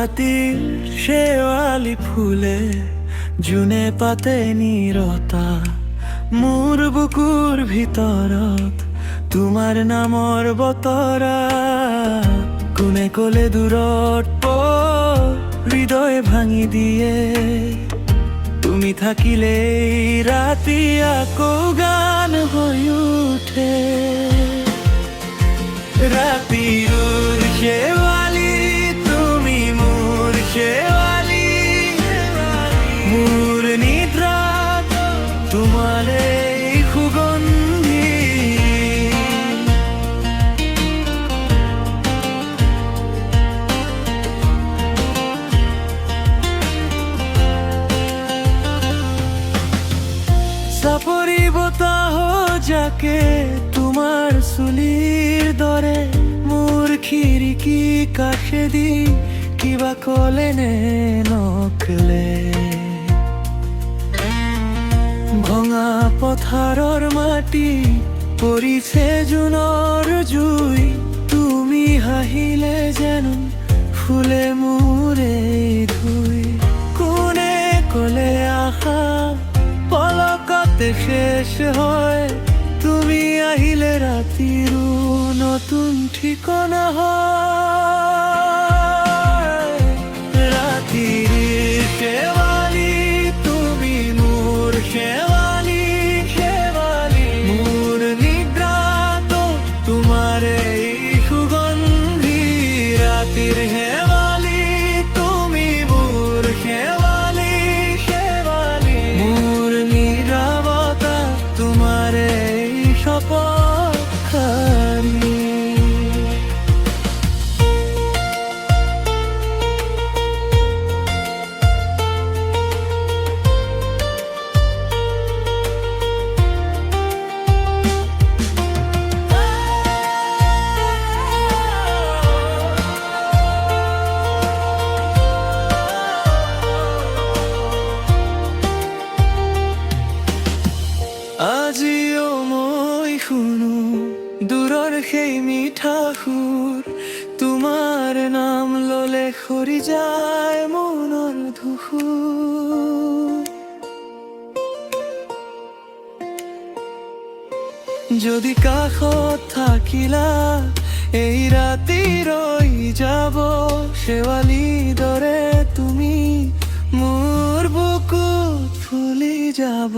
ৰাতিৰ শেৱালি ফুলে জোনে পাতে নীৰতা মোৰ বুকুৰ ভিতৰত তোমাৰ নামৰ বতৰা কোনে ক'লে দূৰত হৃদয় ভাঙি দিয়ে তুমি থাকিলে ৰাতি আকৌ গান হৈ উঠে ৰাতিৰ শেৱালি তুমি মোৰ শেৱালি মোৰ নিদ্ৰাত তোমাৰ এই সুগন্ধি চাপৰি বতাহ যাকে তোমাৰ চুলিৰ দৰে মোৰ খিৰিকী কাষেদি কিবা ক'লে নে নকলে ভঙা পথাৰৰ মাটি পৰিছে জোনৰ জুই তুমি হাঁহিলে যেন ফুলে মোৰে ধুই কোনে ক'লে আশা পলকতে শেষ হয় তুমি আহিলে ৰাতিৰো নতুন ঠিকনা হয় ৰাতিৰ শেৱালি তুমি মোৰ শেৱালি শেৱালি মোৰ নিদ্ৰাতো তোমাৰ এই সুগন্ধি ৰাতিৰ শেৱালি তুমি মোৰ শেৱালি শেৱালি মোৰ নীৰৱতা তোমাৰ এই শপতখানি আজিও মই শুনো দূৰৰ সেই মিঠা সুৰ তোমাৰ নাম ললে সৰি যায় মনৰ ধূসুৰ যদি কাষত থাকিলা এই ৰাতি ৰৈ যাব শেৱালি দৰে তুমি মোৰ বুকুত ফুলি যাব